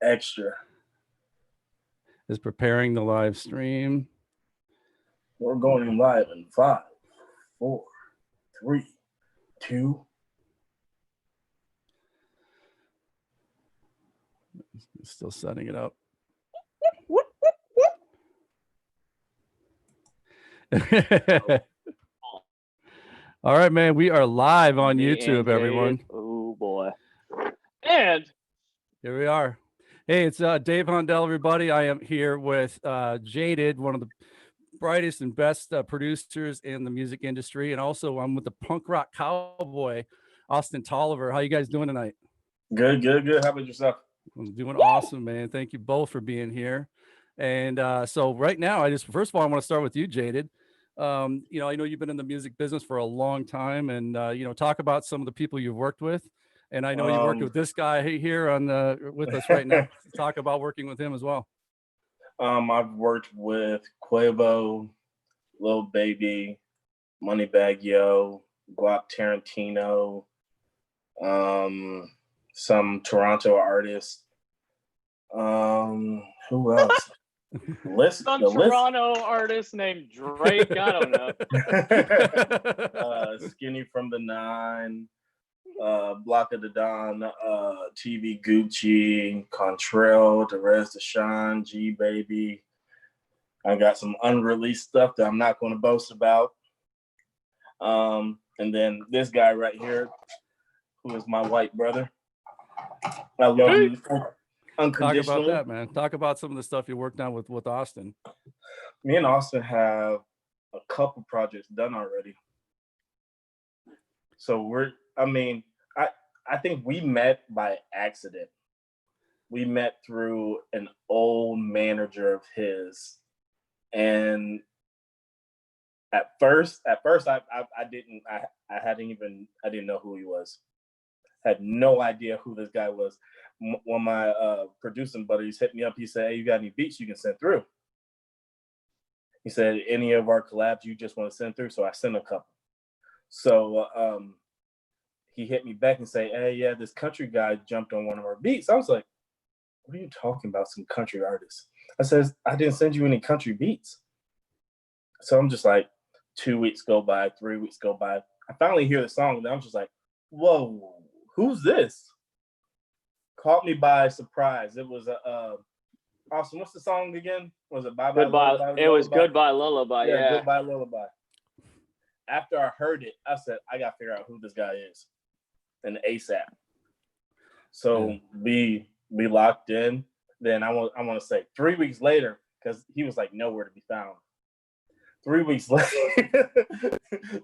extra. Is preparing the live stream. We're going live in 5, 4, 3, 2. Still setting it up. All right, man. We are live on YouTube, everyone. Oh boy. And here we are. Hey, it's Dave Hondell, everybody. I am here with Jaded, one of the brightest and best producers in the music industry. And also I'm with the punk rock cowboy, Austin Tolliver. How you guys doing tonight? Good. How about yourself? I'm doing awesome, man. Thank you both for being here. And so right now, first of all, I want to start with you, Jaded. I know you've been in the music business for a long time, and talk about some of the people you've worked with. And I know you worked with this guy here with us right now. Talk about working with him as well. I've worked with Quavo, Lil Baby, Moneybagg Yo, Guap Tarantino, some Toronto artists. Who else? Some Toronto artist named Drake. I don't know. Skinny from the Nine, Block of the Don, TV Gucci, Contrail, Derez Deshawn, G Baby. I got some unreleased stuff that I'm not going to boast about. And then this guy right here, who is my white brother. I love him unconditionally. Talk about that, man. Talk about some of the stuff you worked on with Austin. Me and Austin have a couple projects done already. So I think we met by accident. We met through an old manager of his. And at first I didn't know who he was. Had no idea who this guy was. One of my producing buddies hit me up. He said, "Hey, you got any beats you can send through?" He said, "Any of our collabs you just want to send through?" So I sent a couple. So he hit me back and say, "Hey, yeah, this country guy jumped on one of our beats." I was like, "What are you talking about? Some country artists?" I says, "I didn't send you any country beats." So I'm just like, 2 weeks go by, 3 weeks go by. I finally hear the song, and I'm just like, "Whoa, who's this?" Caught me by surprise. It was Austin, what's the song again? Was it Bye Bye Lullaby? It was Goodbye Lullaby, yeah. Goodbye Lullaby. After I heard it, I said, I got to figure out who this guy is. And ASAP. So we locked in. Then I want to say 3 weeks later, because he was like nowhere to be found. 3 weeks later,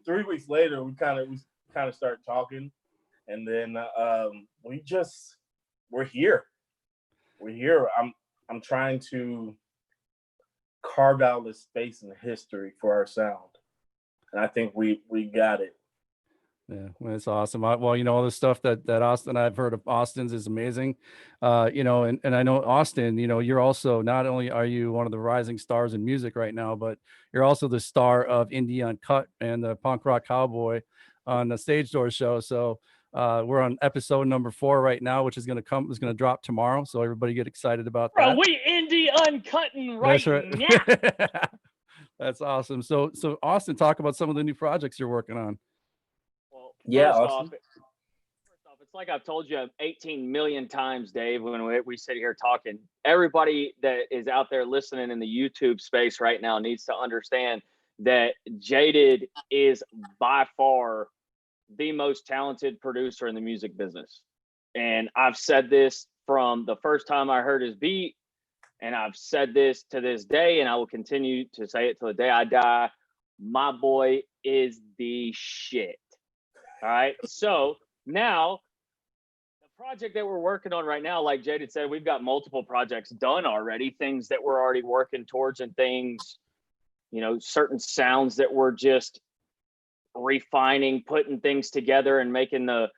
3 weeks later, we kind of started talking. And then we're here. We're here. I'm trying to carve out a space in history for our sound. And I think we got it. Yeah, well, that's awesome. All the stuff that Austin, I've heard of Austin's is amazing. And I know Austin, you're also, not only are you one of the rising stars in music right now, but you're also the star of Indie Uncut and the Punk Rock Cowboy on the Stage Door show. So we're on episode number 4 right now, which is going to drop tomorrow. So everybody get excited about that. Bro, we Indie Uncutting right now. That's awesome. So Austin, talk about some of the new projects you're working on. Well, yeah, first Austin. off, it's like I've told you 18 million times, Dave, when we sit here talking. Everybody that is out there listening in the YouTube space right now needs to understand that Jaded is by far the most talented producer in the music business. And I've said this from the first time I heard his beat, and I've said this to this day, and I will continue to say it till the day I die. My boy is the shit. All right. So now the project that we're working on right now, like Jaded said, we've got multiple projects done already, things that we're already working towards, and things, certain sounds that we're just refining, putting things together, and making the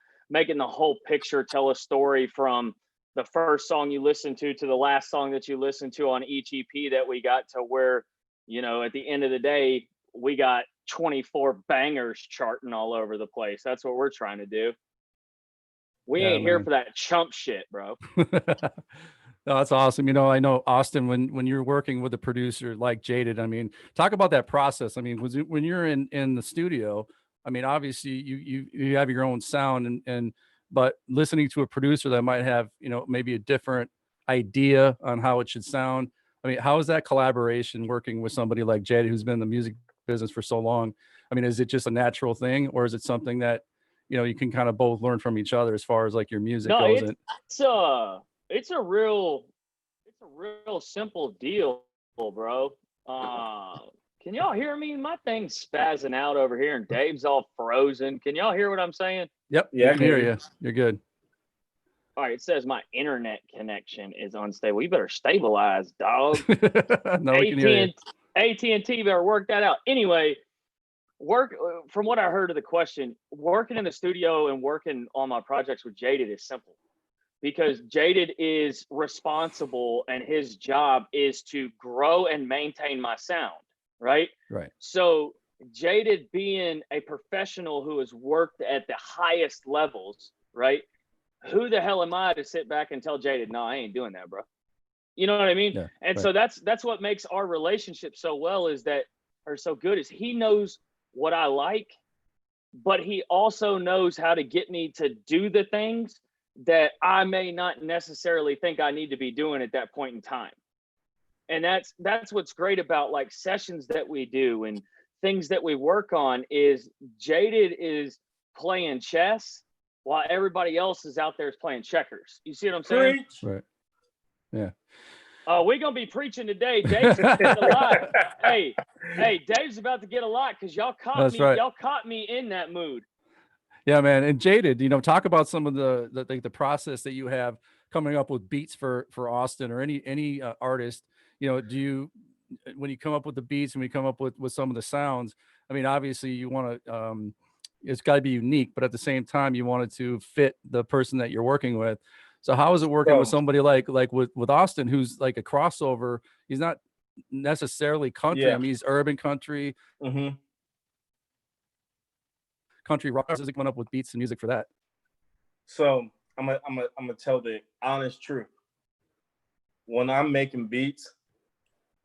whole picture tell a story from the first song you listen to the last song that you listen to on each EP that we got, to where, at the end of the day, we got 24 bangers charting all over the place. That's what we're trying to do. We ain't here for that chump shit, bro. No, that's awesome. I know Austin, when you're working with a producer like Jaded, I mean, talk about that process. I mean, when you're in the studio, I mean, obviously you have your own sound but listening to a producer that might have, maybe a different idea on how it should sound. I mean, how is that collaboration working with somebody like Jaded who's been in the music business for so long? I mean, is it just a natural thing, or is it something that, you can kind of both learn from each other as far as like your music No, goes? it's a real simple deal, bro. Can y'all hear me? My thing's spazzing out over here, and Dave's all frozen. Can y'all hear what I'm saying? Yep. Yeah, I can hear you. You're good. All right, it says my internet connection is unstable. You better stabilize, dog. No, we can hear you. AT&T better work that out. Anyway, from what I heard of the question, working in the studio and working on my projects with Jaded is simple, because Jaded is responsible and his job is to grow and maintain my sound, right? Right. So Jaded, being a professional who has worked at the highest levels, right? Who the hell am I to sit back and tell Jaded, no, I ain't doing that, bro? You know what I mean? Yeah, and right. so that's what makes our relationship so good is he knows what I like, but he also knows how to get me to do the things that I may not necessarily think I need to be doing at that point in time. And that's what's great about like sessions that we do and things that we work on is Jaded is playing chess while everybody else is out there is playing checkers. You see what I'm saying? Preach. Right. Yeah. We're gonna be preaching today. Dave's about to get a lot. Hey, Dave's about to get a lot because y'all caught me. Right. Y'all caught me in that mood. Yeah, man. And Jaded, talk about some of the process that you have coming up with beats for Austin or any artist. Do you, when you come up with the beats and we come up with some of the sounds, I mean, obviously you want to, it's got to be unique, but at the same time, you want it to fit the person that you're working with. So how is it working with somebody like with Austin, who's like a crossover? He's not necessarily country. Yeah. I mean, he's urban country. Mm-hmm. Country rock. Is coming up with beats and music for that? So I'm gonna tell the honest truth. When I'm making beats,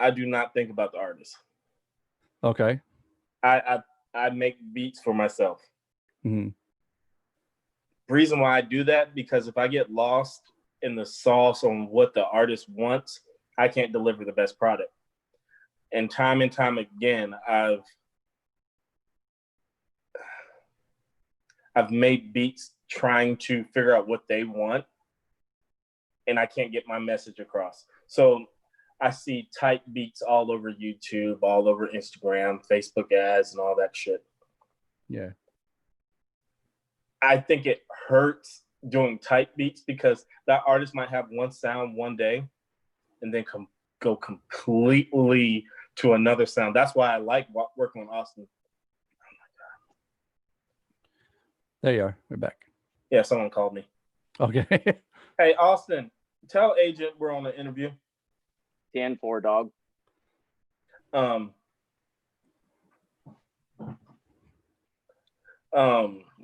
I do not think about the artist. Okay. I make beats for myself. Mm-hmm. Reason why I do that, because if I get lost in the sauce on what the artist wants, I can't deliver the best product. And time again, I've made beats trying to figure out what they want, and I can't get my message across. So I see type beats all over YouTube, all over Instagram, Facebook ads, and all that shit. Yeah. I think it hurts doing type beats because that artist might have one sound one day and then go completely to another sound. That's why I like working on Austin. There you are. We're back. Yeah, someone called me. Okay. Hey, Austin, tell Agent we're on the interview. 10-4, dog.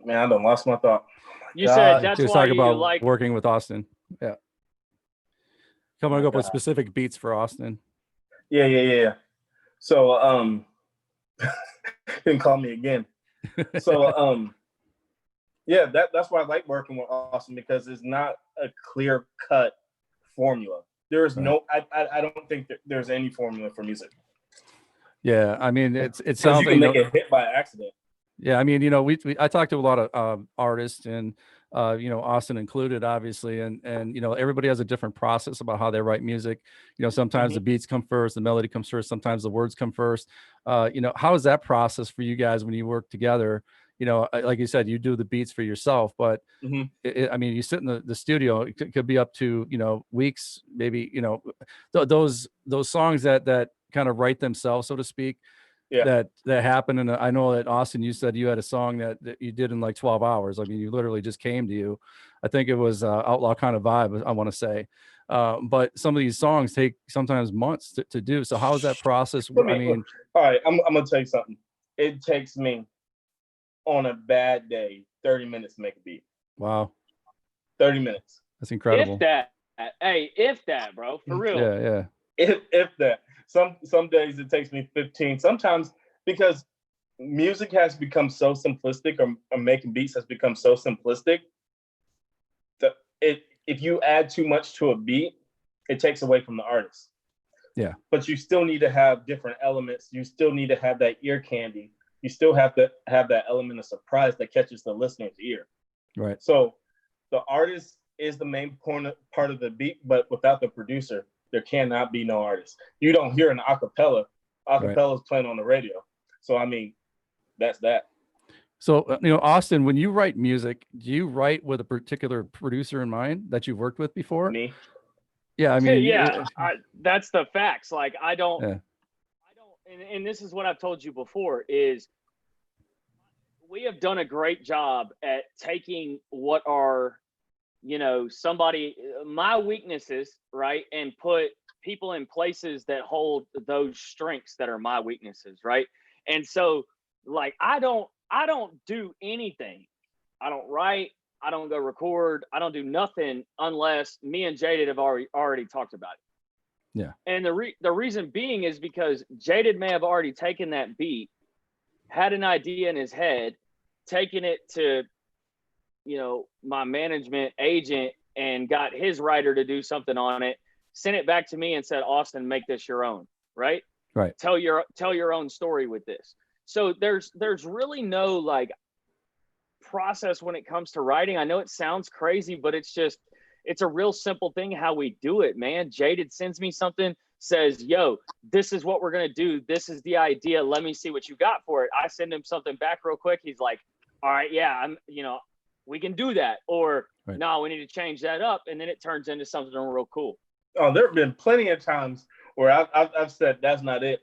Man, I done lost my thought. You said that's just why talk about you like working with Austin. Yeah. Coming up with God. specific beats for Austin. Yeah. So, didn't call me again. So, yeah, that's why I like working with Austin, because it's not a clear cut formula. There is no, I don't think that there's any formula for music. Yeah, I mean, it sounds you can make a hit by accident. Yeah, I mean, I talked to a lot of artists, and Austin included, obviously, and everybody has a different process about how they write music. Sometimes the beats come first, the melody comes first, sometimes the words come first. How is that process for you guys when you work together? Like you said, you do the beats for yourself, but I mean, you sit in the studio, it could be up to weeks, maybe. Those songs that kind of write themselves, so to speak. Yeah. That happened. And I know that Austin, you said you had a song that you did in like 12 hours. I mean, you literally just came to you. I think it was Outlaw Kind of Vibe, I want to say. But some of these songs take sometimes months to do. So how is that process? All right, I'm going to tell you something. It takes me, on a bad day, 30 minutes to make a beat. Wow. 30 minutes. That's incredible. If that. Hey, if that, bro, for real. Yeah. If that. Some days it takes me 15. Sometimes because music has become so simplistic, or making beats has become so simplistic that if you add too much to a beat, it takes away from the artist. Yeah. But you still need to have different elements. You still need to have that ear candy. You still have to have that element of surprise that catches the listener's ear. Right. So the artist is the main part of the beat, but without the producer, there cannot be no artist. You don't hear an acapella. Acapella is playing on the radio. So, I mean, that's that. So, Austin, when you write music, do you write with a particular producer in mind that you've worked with before? Me? Yeah, I mean, that's the facts. Like, I don't, and this is what I've told you before, is we have done a great job at taking what are, my weaknesses, right, and put people in places that hold those strengths that are my weaknesses, right? And so, like, I don't do anything. I don't write. I don't go record. I don't do nothing unless me and Jaded have already talked about it. Yeah. And the reason being is because Jaded may have already taken that beat, had an idea in his head, taken it to, my management agent, and got his writer to do something on it, sent it back to me and said, Austin, make this your own, right? Right. Tell your own story with this. So there's really no like process when it comes to writing. I know it sounds crazy, but it's a real simple thing how we do it, man. Jaded sends me something, says, yo, this is what we're going to do. This is the idea. Let me see what you got for it. I send him something back real quick. He's like, all right, yeah, we can do that. Or no, we need to change that up. And then it turns into something real cool. Oh, there have been plenty of times where I've said, that's not it.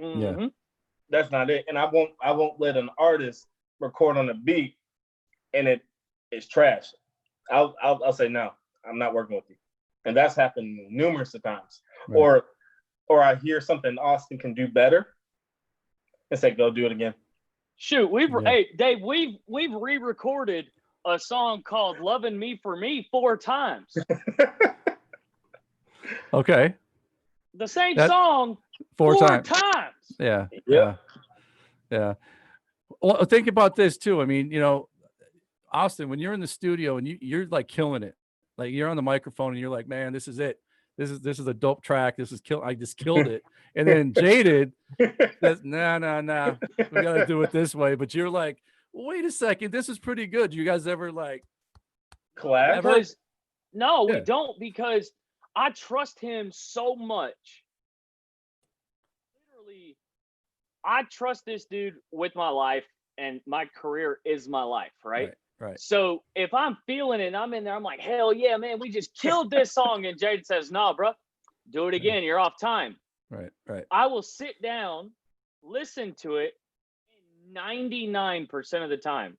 Mm-hmm. Yeah. That's not it. And I won't let an artist record on a beat and it's trash. I'll say, no, I'm not working with you. And that's happened numerous of times. Right. Or I hear something Austin can do better and say, go do it again. Shoot, hey Dave, we've re-recorded a song called "Loving Me for Me" 4 times. Okay. The same song 4 times. Yeah. Yeah. Yeah. Well, think about this too. I mean, Austin, when you're in the studio and you're like killing it, like you're on the microphone and you're like, man, this is it. This is a dope track. I just killed it. And then Jaded says, nah. We got to do it this way. But you're like, wait a second, this is pretty good. You guys ever like collab? No, we don't, because I trust him so much. Literally, I trust this dude with my life, and my career is my life, right? Right. So if I'm feeling it and I'm in there, I'm like, hell yeah, man, we just killed this song. And Jade says, no, bro, do it again. You're off time. Right. I will sit down, listen to it, and 99% of the time,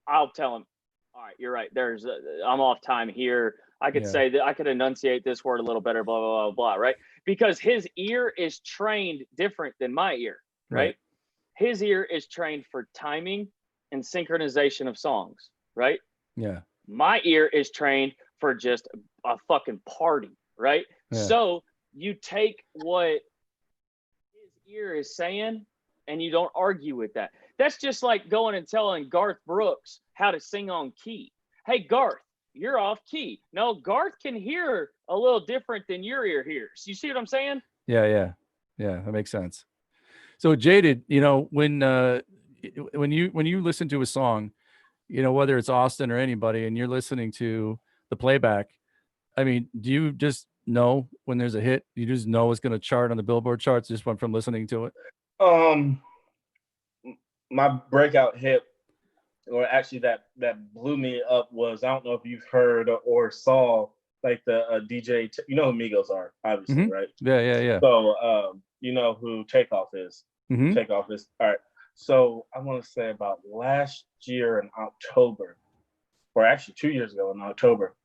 I'll tell him, all right, you're right. I'm off time here. I could say that I could enunciate this word a little better, blah, blah, blah, blah, right? Because his ear is trained different than my ear, right? His ear is trained for timing and synchronization of songs, right? Yeah. My ear is trained for just a fucking party, right? Yeah. So you take what his ear is saying and you don't argue with that. That's just like going and telling Garth Brooks how to sing on key. Hey, Garth, you're off key. No, Garth can hear a little different than your ear hears. You see what I'm saying? Yeah, that makes sense. So Jaded, when you listen to a song, whether it's Austin or anybody, and you're listening to the playback, I mean, do you just know when there's a hit? You just know it's going to chart on the Billboard charts just from listening to it? My breakout hit, or actually that blew me up, was, I don't know if you've heard or saw, like the DJ, you know who Migos are, obviously, right? Yeah. So, you know who Takeoff is. Mm-hmm. Takeoff is, all right. So I want to say about last year in October, or actually 2 years ago in October,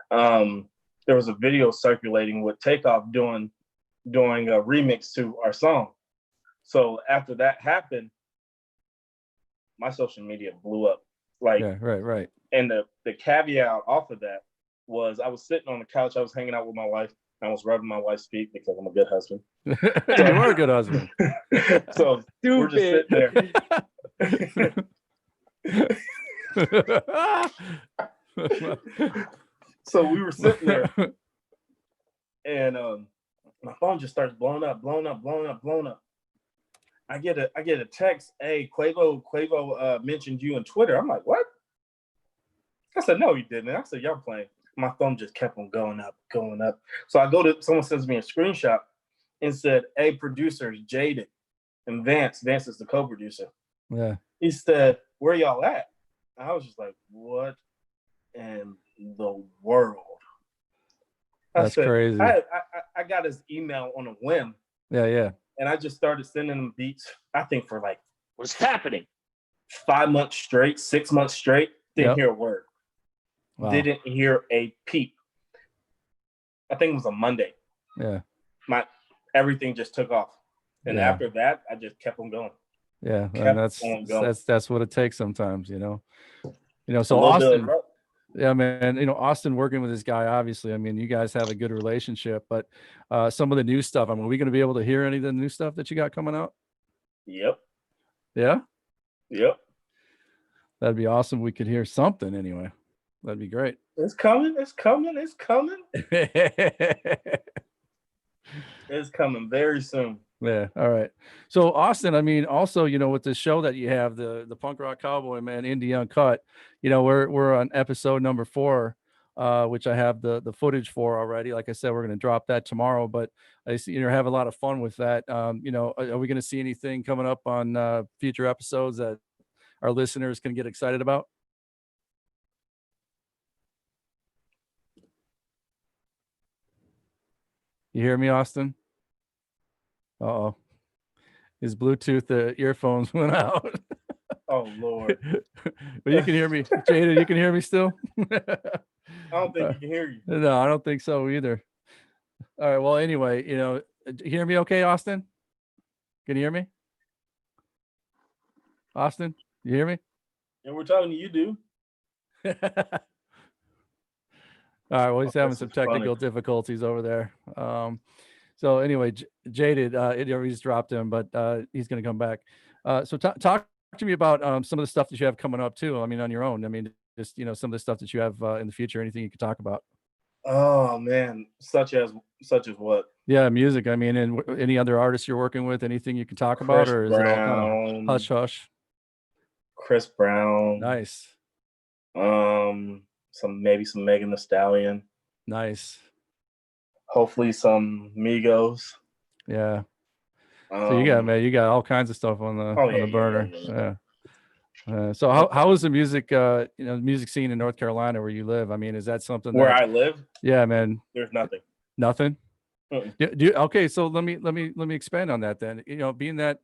there was a video circulating with Takeoff doing a remix to our song. So after that happened, my social media blew up. Like, right. And the caveat off of that was I was sitting on the couch. I was hanging out with my wife. I was rubbing my wife's feet because I'm a good husband. You are a good husband. So we're just sitting there. So we were sitting there, and my phone just starts blowing up. I get a text. Hey, Quavo mentioned you on Twitter. I'm like, what? I said, no, he didn't. I said, y'all playing. My phone just kept on going up. So someone sends me a screenshot and said, hey, producers, Jaded and Vance is the co-producer. Yeah. He said, where y'all at? I was just like, what in the world? That's crazy. I got his email on a whim. Yeah. And I just started sending him beats, I think for like, what's happening? 5 months straight, 6 months straight. Didn't hear a word. Wow. Didn't hear a peep. I think it was a Monday. Yeah. Everything just took off. And after that, I just kept on going. Yeah. And that's what it takes sometimes, So Austin, yeah, man, Austin working with this guy, obviously, I mean, you guys have a good relationship, but some of the new stuff, I mean, are we going to be able to hear any of the new stuff that you got coming out? Yep. Yeah. Yep. That'd be awesome. We could hear something anyway. That'd be great. It's coming. It's coming very soon. Yeah. All right. So Austin, I mean, also, with the show that you have, the Punk Rock Cowboy, man, Indie Uncut, we're on episode number 4, which I have the footage for already. Like I said, we're going to drop that tomorrow, but I see you have a lot of fun with that. Are we going to see anything coming up on future episodes that our listeners can get excited about? You hear me, Austin? Uh-oh. His Bluetooth earphones went out. Oh, Lord. But you can hear me. Jaded, you can hear me still? I don't think he can hear you. No, I don't think so either. All right. Well, anyway, you hear me okay, Austin? Can you hear me? Austin, you hear me? And we're talking to you, dude. All right. Well, he's having some technical difficulties over there. So anyway, Jaded, he's dropped him, but he's going to come back. So talk to me about some of the stuff that you have coming up too. I mean, on your own. I mean, just some of the stuff that you have in the future. Anything you could talk about? Oh man, such as what? Yeah, music. I mean, and any other artists you're working with? Anything you can talk about, or is it all kind of hush hush? Chris Brown. Nice. Maybe some Megan Thee Stallion. Nice. Hopefully some Migos. Yeah. So you got all kinds of stuff on the burner. Yeah. So how is the music music scene in North Carolina where you live? I mean, is that something where I live? Yeah, man. There's nothing. Nothing. Okay, so let me expand on that then. Being that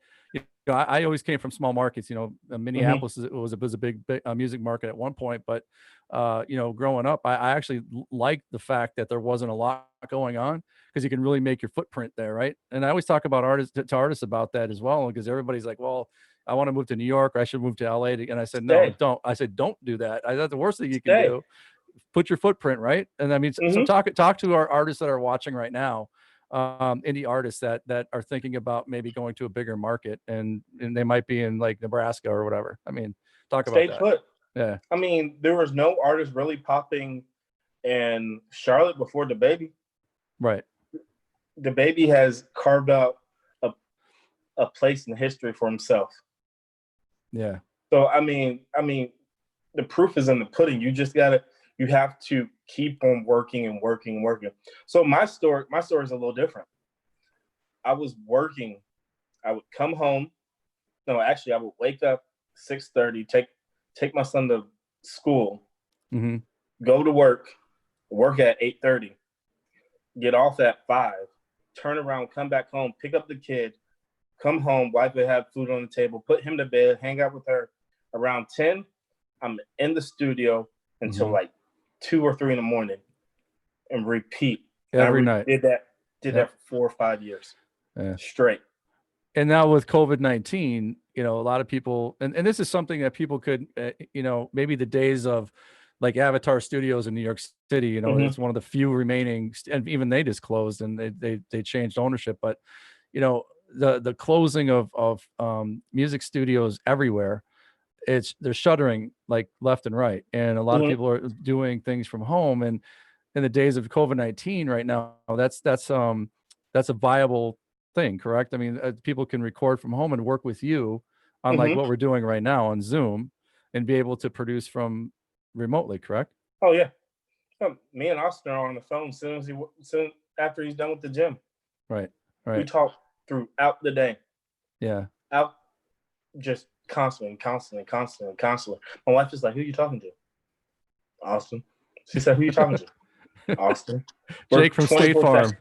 I always came from small markets. Minneapolis was a big music market at one point, but growing up, I actually liked the fact that there wasn't a lot going on because you can really make your footprint there, right? And I always talk about artists about that as well, because everybody's like, well, I want to move to New York, or I should move to LA, and I said, no, don't. I said, don't do that. I thought the worst thing you can do, put your footprint, right? And I mean, so talk to our artists that are watching right now, indie artists that are thinking about maybe going to a bigger market, and they might be in like Nebraska or whatever. I mean, talk about that. Put. Yeah. I mean, there was no artist really popping in Charlotte before DaBaby. Right. DaBaby has carved out a place in history for himself. Yeah. So I mean, the proof is in the pudding. You have to keep on working and working and working. So my story is a little different. I was working. I would come home. No, actually, I would wake up 6:30, take my son to school, go to work at 8:30, get off at 5, turn around, come back home, pick up the kid, come home, wife would have food on the table, put him to bed, hang out with her. Around 10, I'm in the studio until like 2 or 3 in the morning, and repeat every night. Did that for 4 or 5 years straight. And now with COVID-19, a lot of people, and this is something that people could, maybe the days of like Avatar Studios in New York City, you know, it's one of the few remaining, and even they just closed and they changed ownership. But, you know, the closing of music studios everywhere, they're shuttering like left and right. And a lot of people are doing things from home. And in the days of COVID-19 right now, that's a viable thing, correct? I mean, people can record from home and work with you, unlike what we're doing right now on Zoom, and be able to produce from remotely, correct? Oh yeah. Me and Austin are on the phone soon after he's done with the gym. Right. We talk throughout the day. Yeah. Out just constantly. My wife is like, "Who are you talking to?" Austin. She said, "Who are you talking to?" Austin. Jake from State Farm.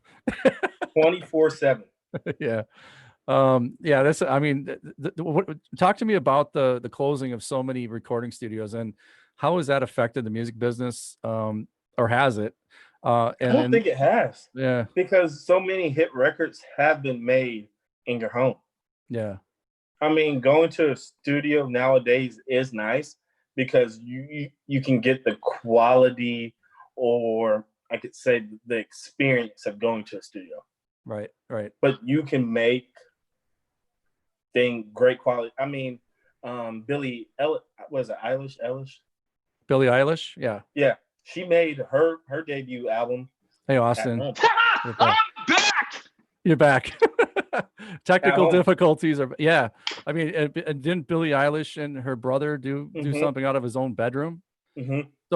24/7. Yeah. Yeah, that's, I mean, talk to me about the closing of so many recording studios, and how has that affected the music business, or has it? I don't think it has. Yeah. Because so many hit records have been made in your home. Yeah. I mean, going to a studio nowadays is nice because you can get the quality, or I could say the experience of going to a studio. Right. But you can make great quality. I mean, Billie Eilish? Billie Eilish? Yeah. Yeah. She made her debut album. Hey, Austin. I'm back. You're back. Technical difficulties are, yeah. I mean, and didn't Billie Eilish and her brother do something out of his own bedroom?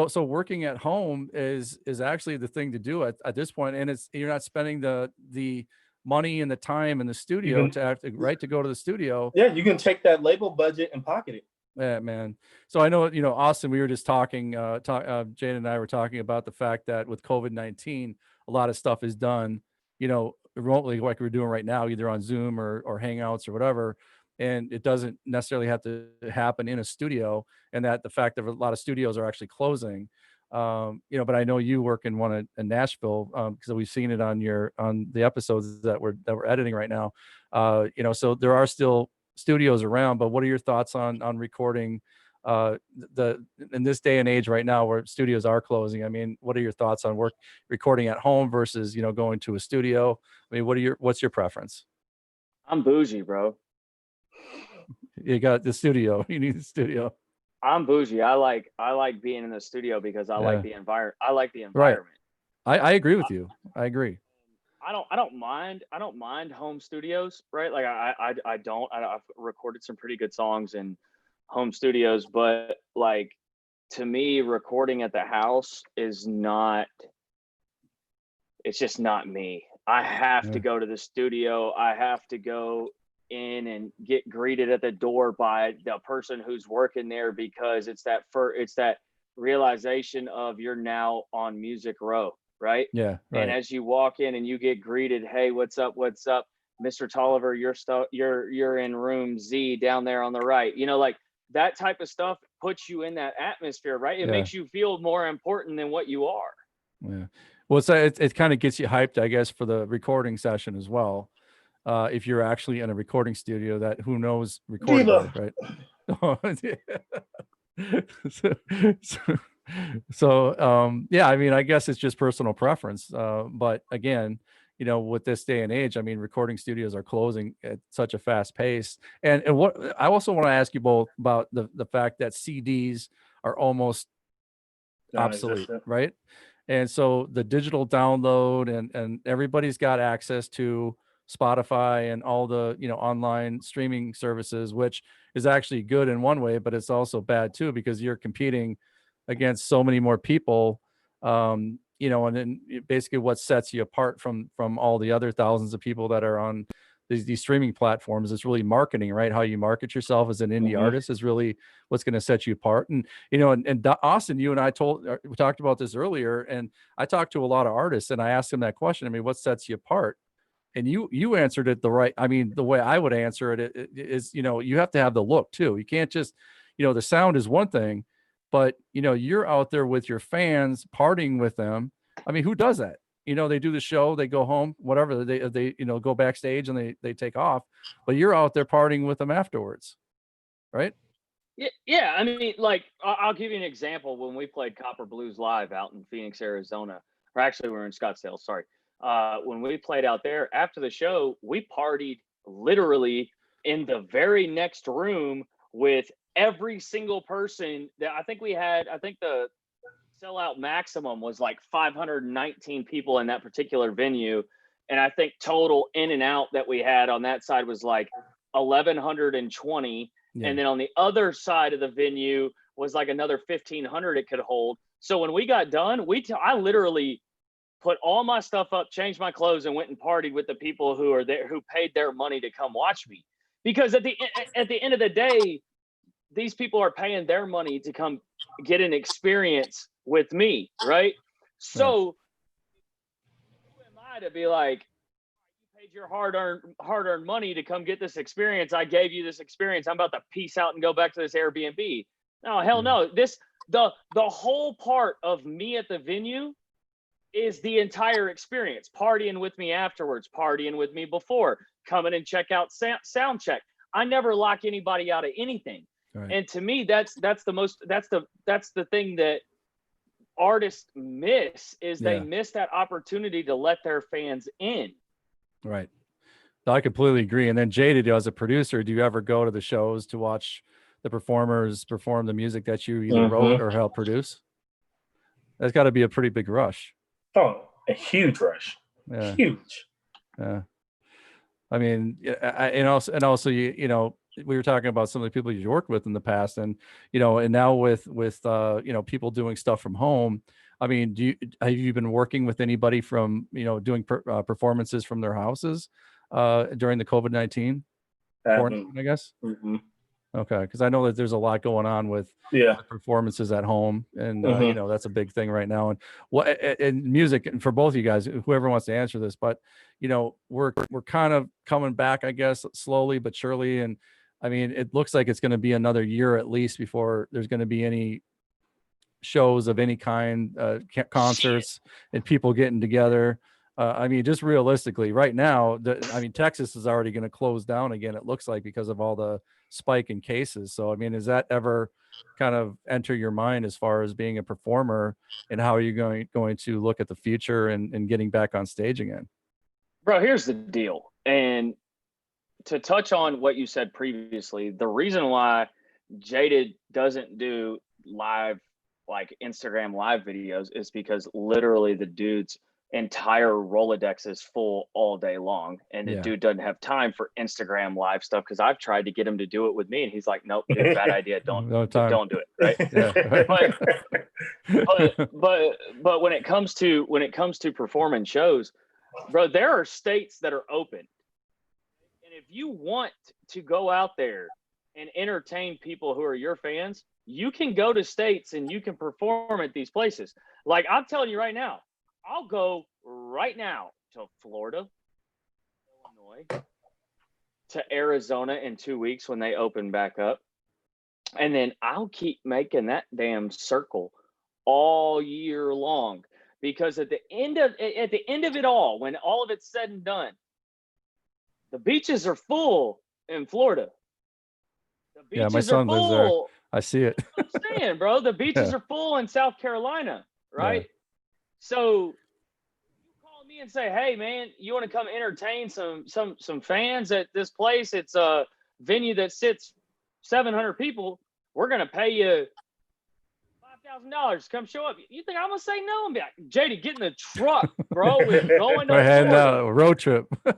So working at home is actually the thing to do at this point, and you're not spending the money and the time in the studio to go to the studio. Yeah, you can take that label budget and pocket it. Yeah, man. So I know, you know, Austin, we were just talking, Jane and I were talking about the fact that with COVID-19, a lot of stuff is done, you know, remotely, like we're doing right now, either on Zoom or Hangouts or whatever. And it doesn't necessarily have to happen in a studio, and that the fact that a lot of studios are actually closing, you know, but I know you work in one in Nashville, because we've seen it on the episodes that we're editing right now. You know, so there are still studios around, but what are your thoughts on recording in this day and age right now where studios are closing? I mean, what are your thoughts on recording at home versus, you know, going to a studio? I mean, what's your preference? I'm bougie, bro. You got the studio. You need the studio. I'm bougie. I like being in the studio because I like the environment. I like the environment. Right. I agree with you. I agree. I don't mind home studios, right? Like I've recorded some pretty good songs in home studios, but like, to me, recording at the house it's just not me. I have to go to the studio. I have to go in and get greeted at the door by the person who's working there, because it's that realization of you're now on Music Row. Right. Yeah. Right. And as you walk in and you get greeted, hey, what's up, Mr. Tolliver? You're in room Z down there on the right. You know, like that type of stuff puts you in that atmosphere, right? It makes you feel more important than what you are. Yeah. Well, it kind of gets you hyped, I guess, for the recording session as well. If you're actually in a recording studio, that who knows recording, right? Yeah, I mean, I guess it's just personal preference. But again, you know, with this day and age, I mean, recording studios are closing at such a fast pace. And what I also want to ask you both about the fact that CDs are almost obsolete, right? And so the digital download and everybody's got access to Spotify and all the, you know, online streaming services, which is actually good in one way, but it's also bad too, because you're competing against so many more people, you know, and then basically what sets you apart from all the other thousands of people that are on these streaming platforms is really marketing, right? How you market yourself as an indie artist is really what's going to set you apart. And, you know, and Austin, you and I we talked about this earlier, and I talked to a lot of artists and I asked them that question. I mean, what sets you apart? And you answered it the way I would answer it is, you know, you have to have the look too. You can't just, you know, the sound is one thing, but, you know, you're out there with your fans, partying with them. I mean, who does that? You know, they do the show, they go home, whatever, they you know, go backstage and they take off, but you're out there partying with them afterwards, right? Yeah. I mean, like, I'll give you an example. When we played Copper Blues Live out in Phoenix, Arizona, or actually we were in Scottsdale, sorry. When we played out there, after the show, we partied literally in the very next room with every single person that I think the sellout maximum was like 519 people in that particular venue. And I think total in and out that we had on that side was like 1,120. Yeah. And then on the other side of the venue was like another 1,500 it could hold. So when we got done, I literally put all my stuff up, changed my clothes, and went and partied with the people who are there, who paid their money to come watch me. Because at the end of the day, these people are paying their money to come get an experience with me, right? So who am I to be like, you paid your hard-earned money to come get this experience. I gave you this experience. I'm about to peace out and go back to this Airbnb. No, hell no. The whole part of me at the venue is the entire experience. Partying with me afterwards, partying with me before, coming and check out sound check. I never lock anybody out of anything. Right. And to me, that's the thing that artists miss, is they miss that opportunity to let their fans in. Right. I completely agree. And then Jaded, as a producer, do you ever go to the shows to watch the performers perform the music that you either wrote or helped produce? That's got to be a pretty big rush. Oh, a huge rush. Yeah. Huge. Yeah. I mean, and also, you know, we were talking about some of the people you worked with in the past, and, you know, and now with you know, people doing stuff from home. I mean, have you been working with anybody from, you know, doing performances from their houses during the COVID-19 quarantine, I guess? Mm-hmm. Okay, because I know that there's a lot going on with performances at home, and you know, that's a big thing right now. And what and music, and for both of you guys, whoever wants to answer this, but you know, we're kind of coming back, I guess, slowly but surely. And I mean, it looks like it's going to be another year at least before there's going to be any shows of any kind, concerts and people getting together. I mean, just realistically, right now, I mean, Texas is already going to close down again, it looks like, because of all the spike in cases. So, I mean, does that ever kind of enter your mind as far as being a performer, and how are you going to look at the future and getting back on stage again? Bro, here's the deal. And to touch on what you said previously, the reason why Jaded doesn't do live, like Instagram live videos, is because literally the dude's entire Rolodex is full all day long, and the dude doesn't have time for Instagram live stuff. Because I've tried to get him to do it with me, and he's like, "Nope, dude, bad idea. Don't do it." Right? But when it comes to performing shows, bro, there are states that are open, and if you want to go out there and entertain people who are your fans, you can go to states and you can perform at these places. Like, I'm telling you right now, I'll go right now to Florida, Illinois, to Arizona in 2 weeks when they open back up. And then I'll keep making that damn circle all year long, because at the end of it all, when all of it's said and done, the beaches are full in Florida. The beaches my son lives there. I see it. I'm saying, bro, the beaches are full in South Carolina, right? Yeah. So you call me and say, "Hey, man, you want to come entertain some fans at this place? It's a venue that sits 700 people. We're gonna pay you $5,000 to come show up." You think I'm gonna say no? I'm like, "JD, get in the truck, bro. We're going to Florida. Road trip." Yeah,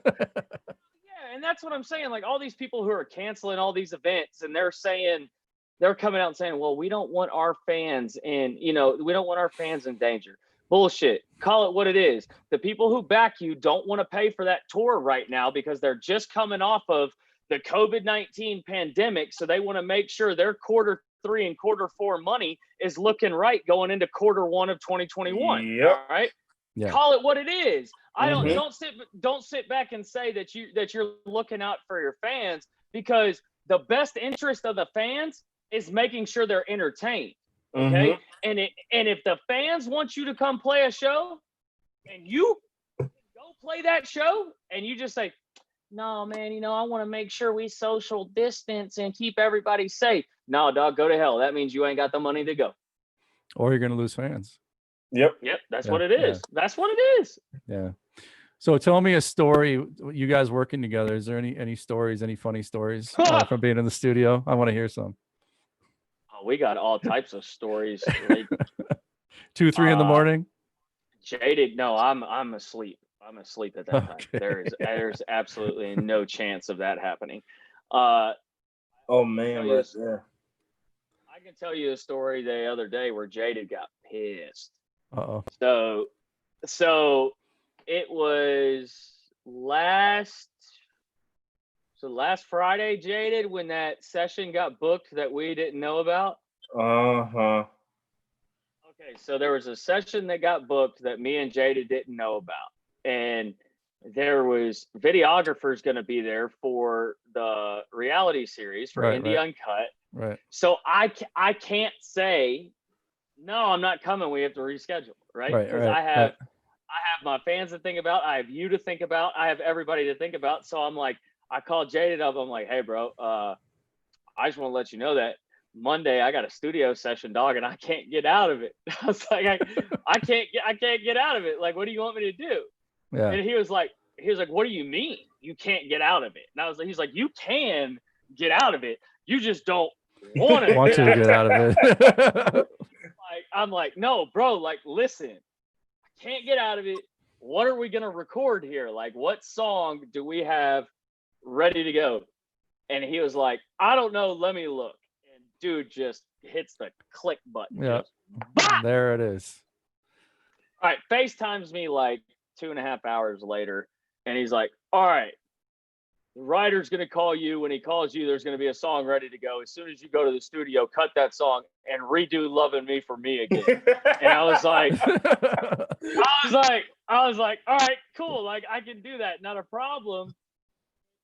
and that's what I'm saying. Like, all these people who are canceling all these events, and they're coming out and saying, "Well, we don't want our fans in, we don't want our fans in danger." Bullshit. Call it what it is. The people who back you don't want to pay for that tour right now because they're just coming off of the COVID-19 pandemic. So they want to make sure their quarter 3 and quarter 4 money is looking right going into quarter 1 of 2021. Yep. All right. Yeah. Call it what it is. I don't sit back and say that you're looking out for your fans, because the best interest of the fans is making sure they're entertained. Okay. And if the fans want you to come play a show, and you go play that show, and you just say, "No, man, I want to make sure we social distance and keep everybody safe," No, dog, go to hell. That means you ain't got the money to go. Or you're going to lose fans. Yep. That's what it is. That's what it is. Yeah. So tell me a story. You guys working together. Is there any stories, any funny stories from being in the studio? I want to hear some. Oh, we got all types of stories. Like 2, 3 in the morning. Jaded. No, I'm asleep. I'm asleep at that time. Okay. There's absolutely no chance of that happening. Oh man, right there. I can tell you a story the other day where Jaded got pissed. Uh-oh. So it was last Friday, Jaded, when that session got booked that we didn't know about. Uh-huh. Okay, so there was a session that got booked that me and Jaded didn't know about. And there was videographers going to be there for the reality series for Indie Uncut. Right. So I can't say, no, I'm not coming. We have to reschedule, right? Because I have my fans to think about. I have you to think about. I have everybody to think about. So I'm like, I called Jaded up. I'm like, hey, bro, I just want to let you know that Monday I got a studio session, dog, and I can't get out of it. I was like, I can't get out of it. Like, what do you want me to do? Yeah. And he was like, what do you mean you can't get out of it? And I was like, he's like, you can get out of it. You just don't want to get out of it. I'm like, no, bro, like, listen, I can't get out of it. What are we going to record here? Like, what song do we have ready to go? And he was like, I don't know. Let me look. And dude just hits the click button. Yeah. There it is. All right. FaceTimes me like 2.5 hours later. And he's like, all right, the writer's going to call you. When he calls you, there's going to be a song ready to go. As soon as you go to the studio, cut that song and redo Loving Me for Me again. And I was like, all right, cool. Like, I can do that. Not a problem.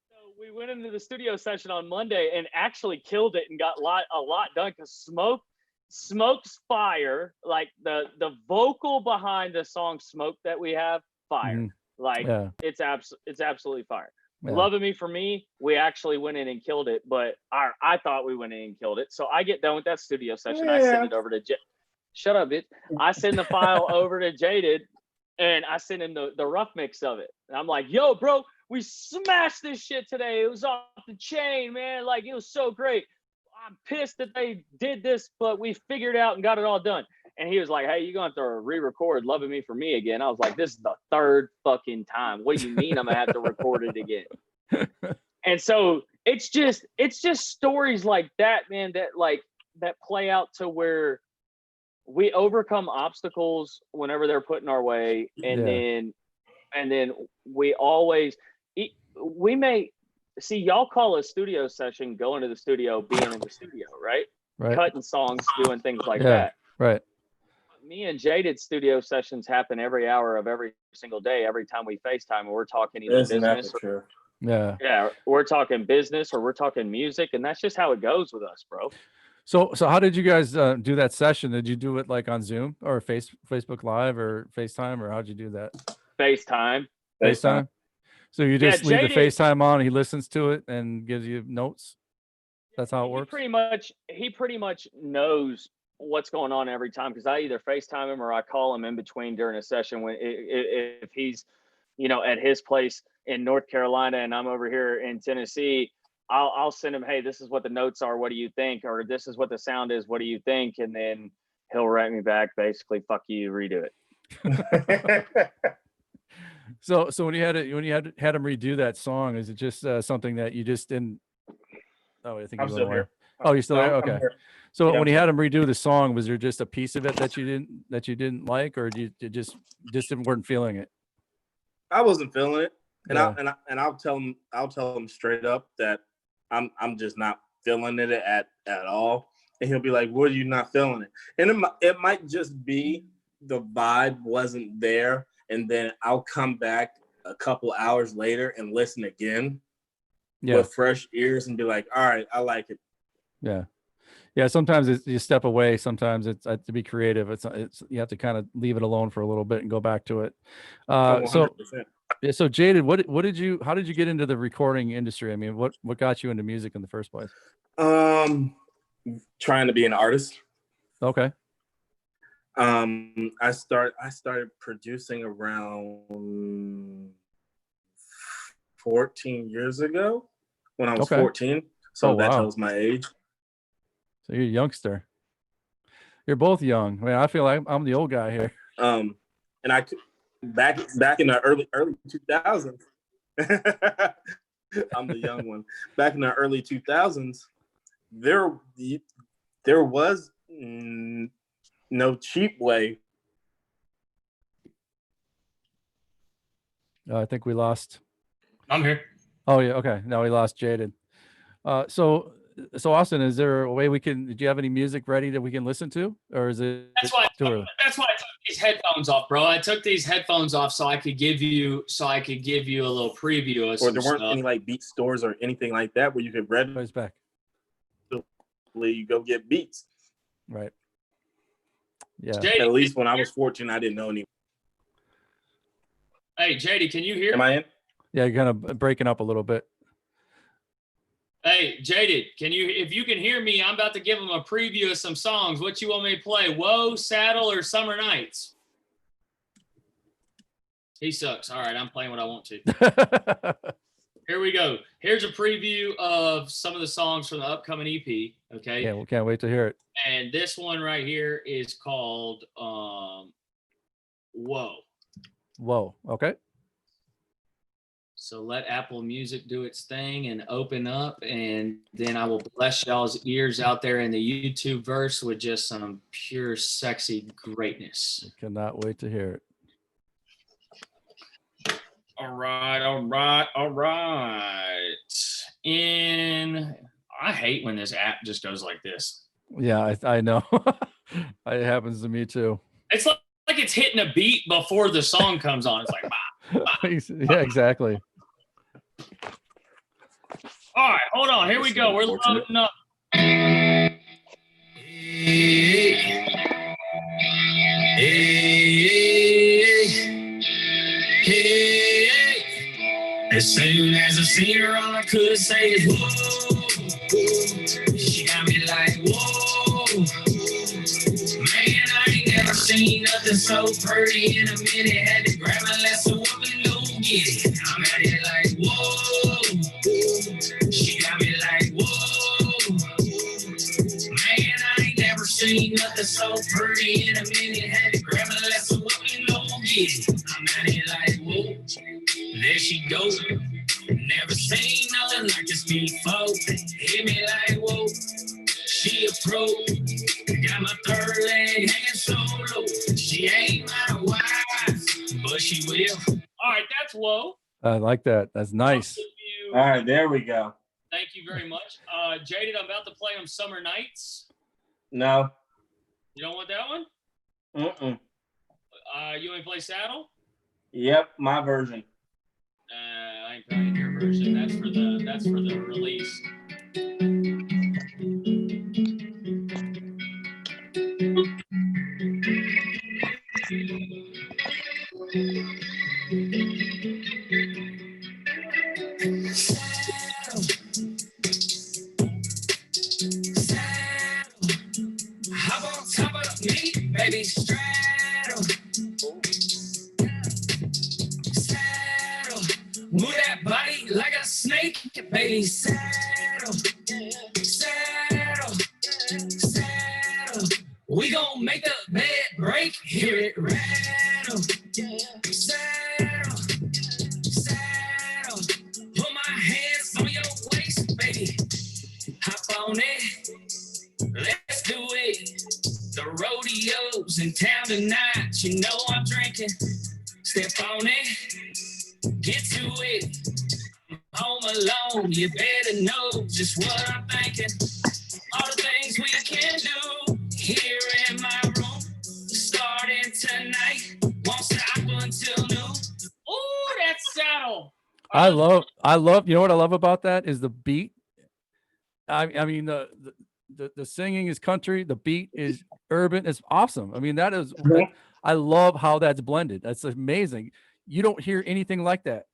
So we went into the studio session on Monday and actually killed it and got a lot done because Smoke's fire. Like the vocal behind the song Smoke that we have, fire. Mm-hmm. Like it's absolutely fire. Yeah. Loving Me for Me, we actually went in and killed it, but I thought we went in and killed it. So I get done with that studio session. I send it over to shut up, bitch. I send the file over to Jaded, and I send him the rough mix of it. And I'm like, yo, bro, we smashed this shit today. It was off the chain, man. Like, it was so great. I'm pissed that they did this, but we figured it out and got it all done. And he was like, hey, you're going to have to re-record Loving Me for Me again. I was like, this is the third fucking time. What do you mean I'm going to have to record it again? And so it's just stories like that, man, that play out to where we overcome obstacles whenever they're put in our way. And then we always, we may see, y'all call a studio session going to the studio, being in the studio, right? Cutting songs, doing things like that. Right. Me and Jaded studio sessions happen every hour of every single day. Every time we FaceTime, and we're talking either business or, we're talking business or we're talking music, and that's just how it goes with us, bro. So how did you guys do that session? Did you do it like on Zoom or Facebook Live or FaceTime, or how'd you do that? FaceTime. So you just leave the FaceTime on, he listens to it and gives you notes. That's how it works. He pretty much knows what's going on every time, because I either FaceTime him or I call him in between during a session when if he's, at his place in North Carolina and I'm over here in Tennessee. I'll send him, hey, this is what the notes are. What do you think? Or this is what the sound is. What do you think? And then he'll write me back, basically, fuck you, redo it. So when you had him redo that song, is it just something that you just didn't? Oh, I think I'm still here. Oh, you're still there? Okay. So when you had him redo the song, was there just a piece of it that you didn't like, or you just weren't feeling it? I wasn't feeling it, and I'll tell him straight up that I'm just not feeling it at all, and he'll be like, "What are you not feeling it?" And it might just be the vibe wasn't there, and then I'll come back a couple hours later and listen again with fresh ears and be like, "All right, I like it." Yeah. Sometimes you step away. Sometimes it's to be creative. It's you have to kind of leave it alone for a little bit and go back to it. So Jaded, how did you get into the recording industry? I mean, what got you into music in the first place? trying to be an artist. Okay. I started producing around 14 years ago when I was 14. So that tells my age. So you're a youngster. You're both young. Man, I feel like I'm the old guy here. And I back in the early 2000s. I'm the young one. Back in the early 2000s, there was no cheap way. I think we lost. I'm here. Oh yeah. Okay. Now we lost Jaded. So Austin, is there a way we can? Do you have any music ready that we can listen to, or is it? That's why I took these headphones off, bro. I took these headphones off so I could give you a little preview of or there weren't stuff. any like beat stores or anything like that where you could readily back. You go get beats. Right. Yeah. JD, at least when I was 14, I didn't know any. Hey, JD, can you hear? Am I in? Yeah, you're kind of breaking up a little bit. Hey, Jaded, if you can hear me, I'm about to give them a preview of some songs. What you want me to play? Whoa, Saddle, or Summer Nights? He sucks. All right, I'm playing what I want to. Here we go. Here's a preview of some of the songs from the upcoming EP. Okay. Yeah, we can't wait to hear it. And this one right here is called Whoa. Whoa. Okay. So let Apple Music do its thing and open up, and then I will bless y'all's ears out there in the YouTube verse with just some pure sexy greatness. I cannot wait to hear it. All right. And I hate when this app just goes like this. Yeah, I know. It happens to me too. It's like it's hitting a beat before the song comes on. It's like, bah, bah. Yeah, exactly. All right, hold on. Here we go. We're loading up. As soon as I seen her, all I could say is whoa. She got me like whoa. Man, I ain't never seen nothing so pretty in a minute. Had to grab my lesson up and go get it. I'm at it like whoa. She got me like whoa. Man, I ain't never seen nothing so pretty in a minute. Had to grab my lesson up and go get it. I'm at it like whoa. There she goes. Never seen nothing like this before. Hit me like whoa. She a pro. Got my third leg hanging so low. She ain't my wife, but she will. All right, that's whoa. I like that. That's nice. All right, there we go. Thank you very much. Jaded, I'm about to play them Summer Nights. No. You don't want that one? You want to play Saddle? Yep, my version. I ain't playing your version. That's for the release. Hop on top of me, baby, straddle. Saddle. Move that body like a snake, baby, saddle. Saddle. Saddle. We gon' make the bed break, hear it rattle. Saddle. Saddle. Put my hands on your waist, baby. Hop on it. Let's do it. The rodeo's in town tonight. You know I'm drinking. Step on it. Get to it. Home alone. You better know just what I'm thinking. All the things we can do here in my room. Starting tonight. Won't stop until noon. Ooh, that saddle. I love, you know what I love about that is the beat. I mean, the singing is country, the beat is urban. It's awesome. I mean, that is, I love how that's blended. That's amazing. You don't hear anything like that.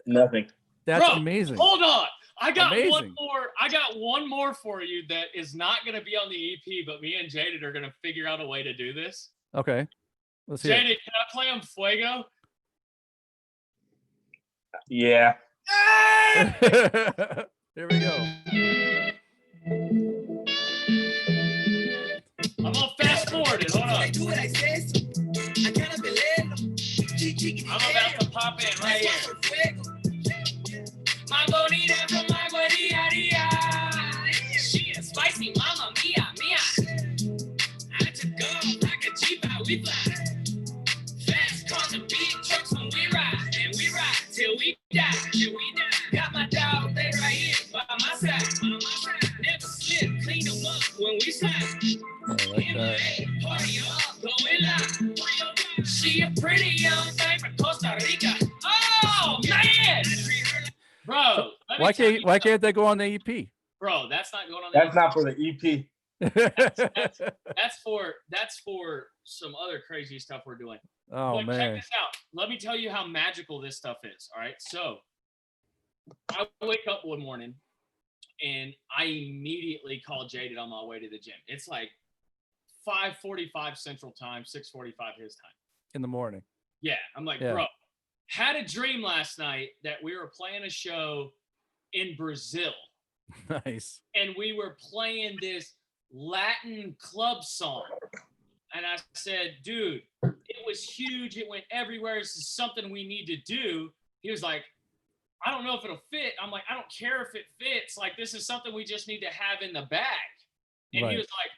Nothing. That's Bro, amazing. Hold on. I got one Amazing. more. I got one more for you that is not going to be on the EP, but me and Jaded are going to figure out a way to do this. Okay. Let's hear it. Jaded, can I play him Fuego? Yeah. Here we go. I'm gonna fast forward it. Hold on. I'm about to pop in right here. My bonita from my guardia. She is spicy, mama mia, mia. I took off like a Jeep, we fly. Fast cars and big trucks when we ride. And we ride till we die, Got my dog, they right here by my side. Never slip, clean them up when we slide. I like that. Party up, going live. She a pretty young thing from Costa Rica. Oh man, bro! Why can't they go on the EP? Bro, that's not going on. That's not for the EP. That's for some other crazy stuff we're doing. Oh But man. check this out. Let me tell you how magical this stuff is. All right, so I wake up one morning and I immediately call Jaded on my way to the gym. It's like 5:45 Central Time, 6:45 his time. In the morning. Yeah, I'm like, Yeah. bro, had a dream last night that we were playing a show in Brazil Nice. and we were playing this Latin club song. And I said, dude, it was huge. It went everywhere. This is something we need to do. He was like, I don't know if it'll fit. I'm like, I don't care if it fits. Like, this is something we just need to have in the bag. And Right. he was like,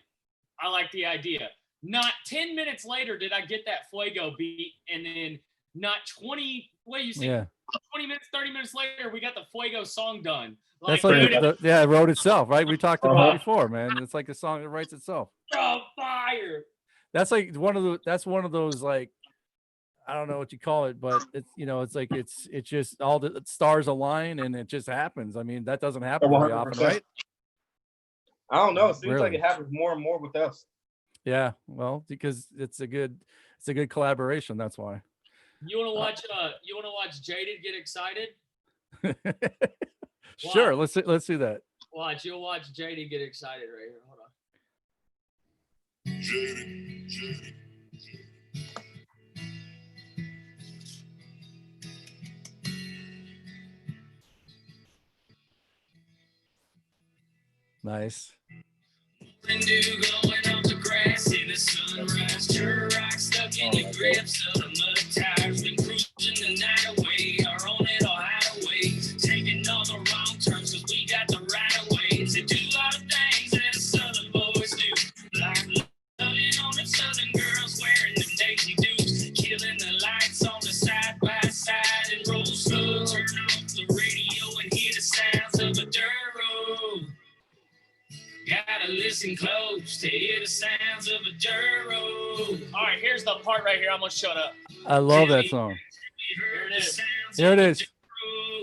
I like the idea. Not 10 minutes later did I get that Fuego beat. And then not 20, what do you say? Yeah. 20 minutes, 30 minutes later, we got the Fuego song done. That's like dude, it wrote itself, right? We talked about it before, man. It's like a song that writes itself. bro, fire. That's like one of those like, I don't know what you call it, but it's, you know, it's like it's just all the stars align and it just happens. I mean, that doesn't happen very often, 100%. right? I don't know. It seems like Really? it happens more and more with us. Yeah, well, because it's a good collaboration. That's why. You want to watch Jaded get excited? Sure, let's do that. Watch, you'll watch Jaded get excited right here. Hold on. Nice. Dew glowing off the grass in the sunrise. Turok stuck in your grips of the mud tires. Been cruising the night away, or on it or hideaway. Taking all the wrong turns, cause we got the right of way to do all the things that the southern boys do. Like loving on the southern girls wearing them Daisy Dukes. Killing the lights on the side by side and roll slow. Turn off the radio and hear the sounds of a dirt road. Gotta listen close to hear the sounds of a dirt road. All right, here's the part right here. I'm gonna shut up. I love that song. Here it is. Here it is.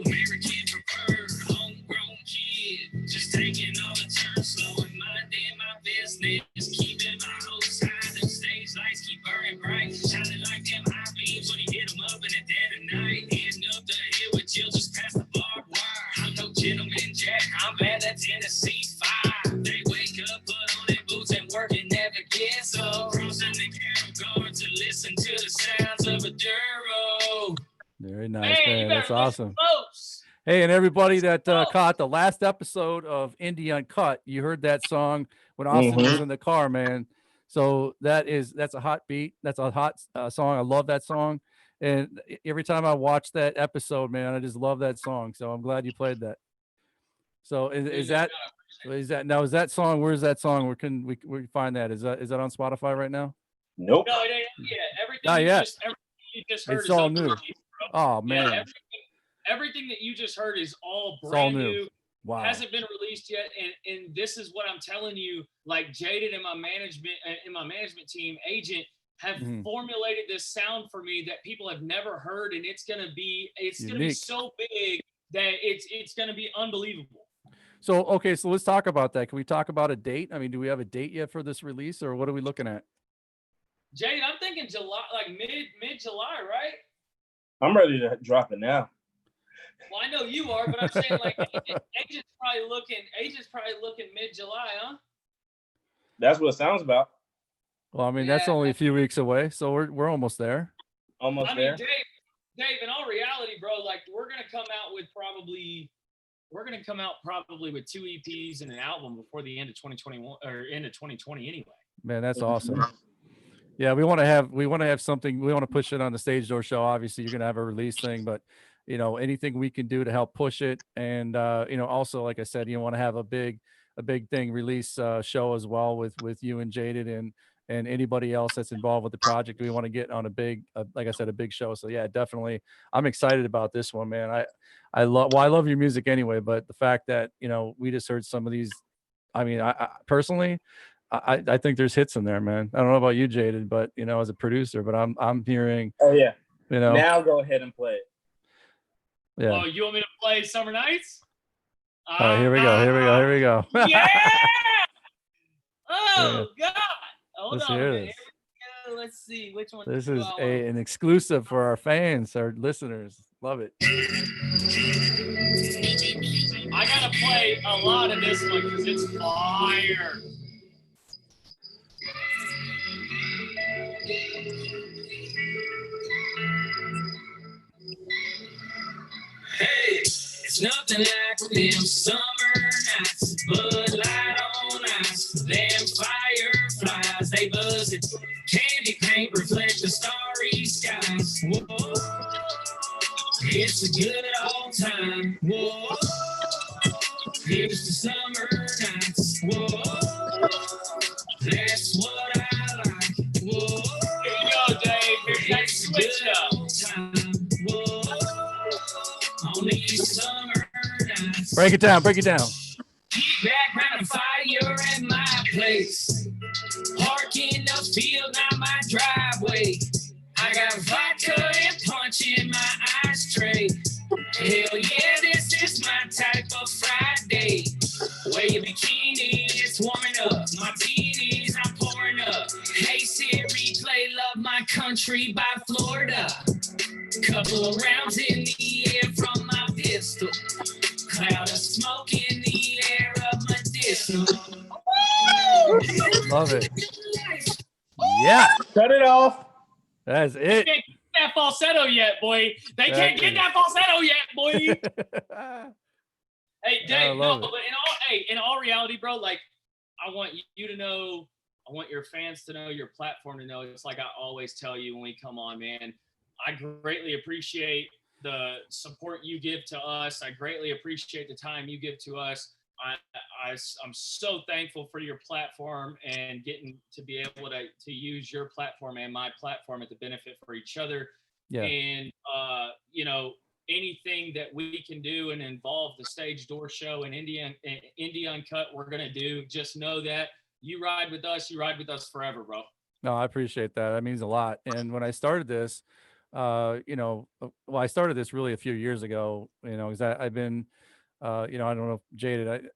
American preferred, homegrown kid. Just taking all the turns, slow and minding my business. Keeping my hopes high, the stage lights keep burning bright. Shining like them high beams when you hit them up in the dead of night. Heading up the hill with chill just past the barbed wire. I'm no gentleman Jack, I'm bad at Tennessee fire. They wake up, put on their boots and work and never get so. Crossing the cattle guard to listen to the sounds of a duro. Very nice, Man, you man. better That's listen awesome. close. Hey, and everybody that caught the last episode of Indie Uncut, you heard that song when Austin was in the car, man. So that's a hot beat. That's a hot song. I love that song. And every time I watch that episode, man, I just love that song. So I'm glad you played that. So is that song? Where's that song? Where can we find that? Is that on Spotify right now? Nope. No, it ain't. Yeah, everything Not yet. everything you just heard It's is all unreleased, new. bro. Oh Yeah, man, everything that you just heard is all all brand new. new. Wow. Hasn't been released yet, and this is what I'm telling you. Like Jaded and my management team agent have formulated this sound for me that people have never heard, and it's gonna be Unique. so big that it's gonna be unbelievable. So okay, so let's talk about that. Can we talk about a date? I mean, do we have a date yet for this release, or what are we looking at? Jaded, I'm thinking July, like mid July, right? I'm ready to drop it now. Well, I know you are, but I'm saying like agent's probably looking mid-July, huh? That's what it sounds about. Well, I mean, that's only a few weeks away, so we're almost there. Almost I there. mean, Dave, in all reality, bro, like we're gonna come out with two EPs and an album before the end of 2021 or end of 2020 anyway. Man, that's awesome. Yeah, we want to have something. We want to push it on the Stage Door Show. Obviously, you're gonna have a release thing, but anything we can do to help push it, and also, like I said, you want to have a big thing release show as well with you and Jaded and anybody else that's involved with the project. We want to get on a big, like I said, a big show. So yeah, definitely, I'm excited about this one, man. I love your music anyway, but the fact that we just heard some of these. I mean, I personally. I think there's hits in there, man. I don't know about you, Jaded, but as a producer, but I'm hearing. Oh yeah. Now go ahead and play it. Yeah. Oh, you want me to play Summer Nights? All right, here we go. Yeah. Oh God. Hold Let's on hear a minute. this. Here we go. Let's see which one. This is an exclusive for our fans, our listeners. Love it. I gotta play a lot of this one because it's fire. Hey, it's nothing like them summer nights, Bud Light on ice, them fireflies, they buzz it, candy paint reflect the starry skies. Whoa, it's a good old time. Whoa, here's the summer nights. Whoa, that's what I like. Whoa, here you go, Dave. Here's that switch up. Break it down. Keep back round a fire at my place. Park in the field, not my driveway. I got vodka and punch in my ashtray. Hell yeah, this is my type of Friday. Wear your bikini, it's warming up. Martinis, I'm pouring up. Hey Siri, play Love My Country by Florida. Couple of rounds in the air from my pistol. Cloud of smoke in the air of medicinal. Love it. Yeah. Cut it off. That's They it. can't get that falsetto yet, boy. They can't get that falsetto yet, boy. Hey, Dave, no, but in all reality, bro, like I want you to know, I want your fans to know, your platform to know. It's like I always tell you when we come on, man. I greatly appreciate the support you give to us. I greatly appreciate the time you give to us. I'm so thankful for your platform and getting to be able to use your platform and my platform at the benefit for each other. Yeah. And anything that we can do and involve the Stage Door Show and Indie Uncut, we're gonna do. Just know that you ride with us forever, bro. No, I appreciate that. That means a lot. And when I started this, I started this really a few years ago, because I've been, I don't know if Jaded,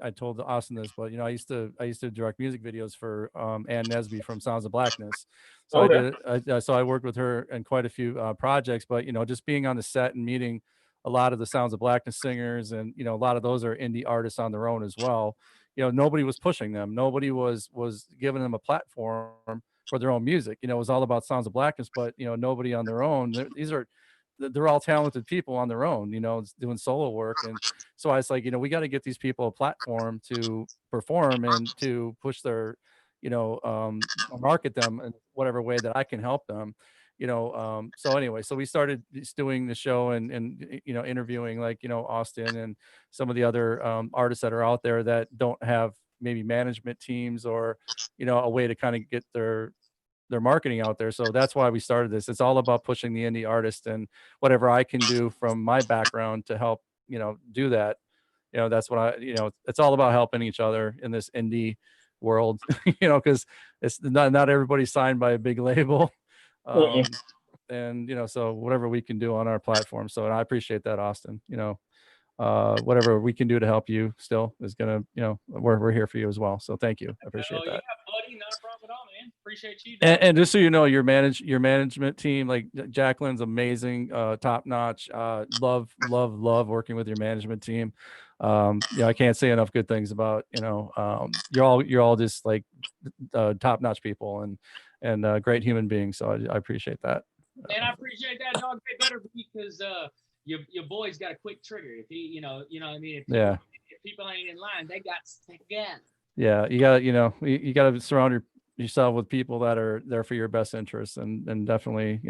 I told Austin this, but I used to direct music videos for Ann Nesby from Sounds of Blackness. So Okay. so I worked with her in quite a few projects, but just being on the set and meeting a lot of the Sounds of Blackness singers, and a lot of those are indie artists on their own as well. Nobody was pushing them. Nobody was giving them a platform for their own music. It was all about Sounds of Blackness, but nobody on their own. They're all talented people on their own, doing solo work. And so I was like, we got to get these people a platform to perform and to push their, market them in whatever way that I can help them. So anyway, so we started just doing the show and interviewing like Austin and some of the other artists that are out there that don't have maybe management teams or a way to kind of get their marketing out there. So that's why we started this. It's all about pushing the indie artist, and whatever I can do from my background to help do that. That's what it's all about, helping each other in this indie world. Because it's not everybody's signed by a big label. And so whatever we can do on our platform. So, and I appreciate that, Austin. Whatever we can do to help you still is gonna, we're here for you as well. So thank you. I appreciate that. Yeah, buddy, not a problem at all, man. man. Appreciate you. And just so you know, your management team, like Jacqueline's amazing, top notch. Love working with your management team. I can't say enough good things about, you're all just like top notch people and great human beings. So I appreciate that. And I appreciate that, dog. They better be, because your boy's got a quick trigger. If he, you know what I mean? If people ain't in line, they got. Yeah, you got you got to surround yourself with people that are there for your best interests, and definitely,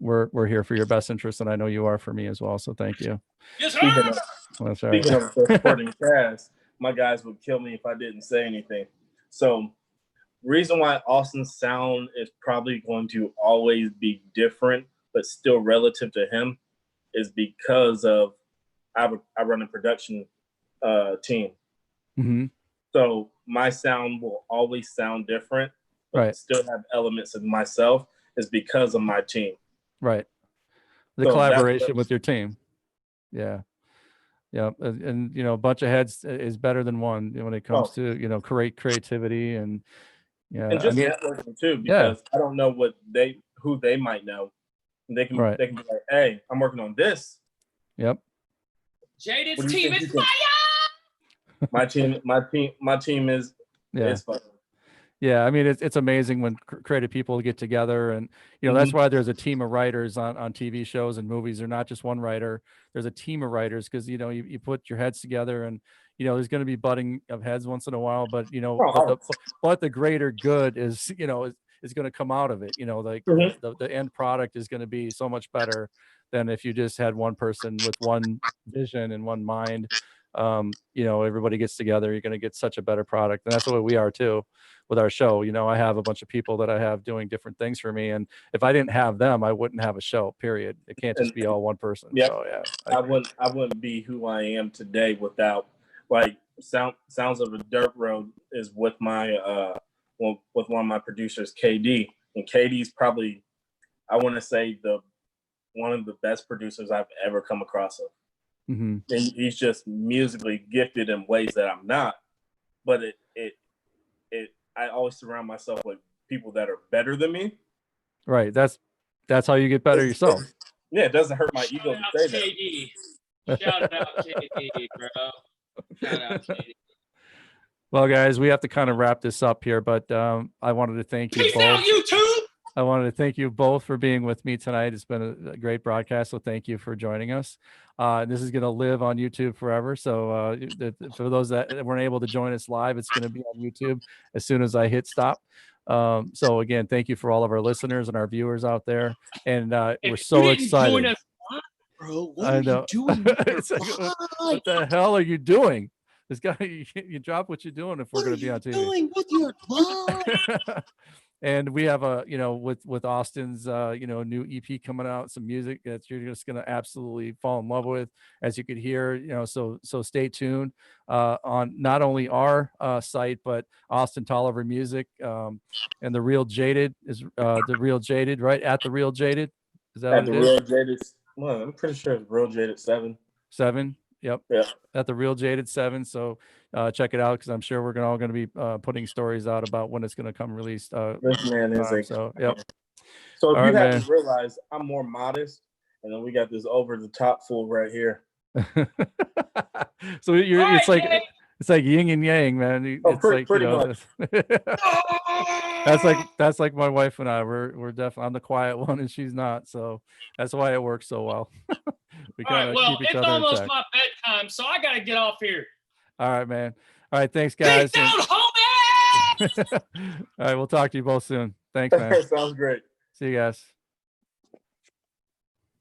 we're here for your best interests, and I know you are for me as well. So thank you. Yes, Speaking of supporting cast, my guys would kill me if I didn't say anything. So, reason why Austin's sound is probably going to always be different, but still relative to him, is because of I run a production team. Mm-hmm. So my sound will always sound different, but right. still have elements of myself, is because of my team. Right. The collaboration with your team. Yeah. Yeah. And a bunch of heads is better than one when it comes to, creativity and just networking too, because I don't know who they might know. They can be like, hey, I'm working on this. Yep. Jaded's team is fire. My team is fun. Yeah, I mean, it's amazing when creative people get together, and that's why there's a team of writers on TV shows and movies. They're not just one writer. There's a team of writers, because you put your heads together, and there's going to be butting of heads once in a while, but but the greater good is is going to come out of it. The end product is going to be so much better than if you just had one person with one vision and one mind. Everybody gets together, you're going to get such a better product. And that's the way we are too with our show. I have a bunch of people that I have doing different things for me, and if I didn't have them, I wouldn't have a show, period. It can't just be all one person. Yep. So yeah, I wouldn't be who I am today without, like, Sounds of a Dirt Road is with my with one of my producers, KD, and KD's probably, I want to say, one of the best producers I've ever come across of. Mm-hmm. And he's just musically gifted in ways that I'm not, but I always surround myself with people that are better than me. Right. That's how you get better yourself. Yeah, it doesn't hurt my ego to say that. Shout out KD, bro. Shout out KD. Well, guys, we have to kind of wrap this up here, but I wanted to thank you both. Peace out, YouTube. I wanted to thank you both for being with me tonight. It's been a great broadcast, so thank you for joining us. This is going to live on YouTube forever. So for those that weren't able to join us live, it's going to be on YouTube as soon as I hit stop. So again, thank you for all of our listeners and our viewers out there. And we're so excited. Bro, what are you doing? What the hell are you doing? This guy, you drop what you're doing if we're going to be on TV. Doing with your life? And we have with Austin's new EP coming out, some music that you're just gonna absolutely fall in love with, as you could hear. So stay tuned on not only our site, but Austin Tolliver Music, and The Real Jaded is The Real Jaded, right? At The Real Jaded. Is that at what The it Real is? Jaded. Well, I'm pretty sure it's Real Jaded 7. 7. Yep. Yeah. At The Real Jaded 7. So check it out, because I'm sure we're all going to be putting stories out about when it's going to come released. This man is so yep. So if you haven't realized, I'm more modest, and then we got this over the top fool right here. So it's like yin and yang, man. It's pretty much. that's like my wife and I. We're definitely, I'm the quiet one and she's not. So that's why it works so well. We kind of keep each other in check. It's almost my bedtime, so I gotta get off here. All right, man. All right, thanks, guys. Peace out, homie. All right, we'll talk to you both soon. Thanks, man. Sounds great. See you guys.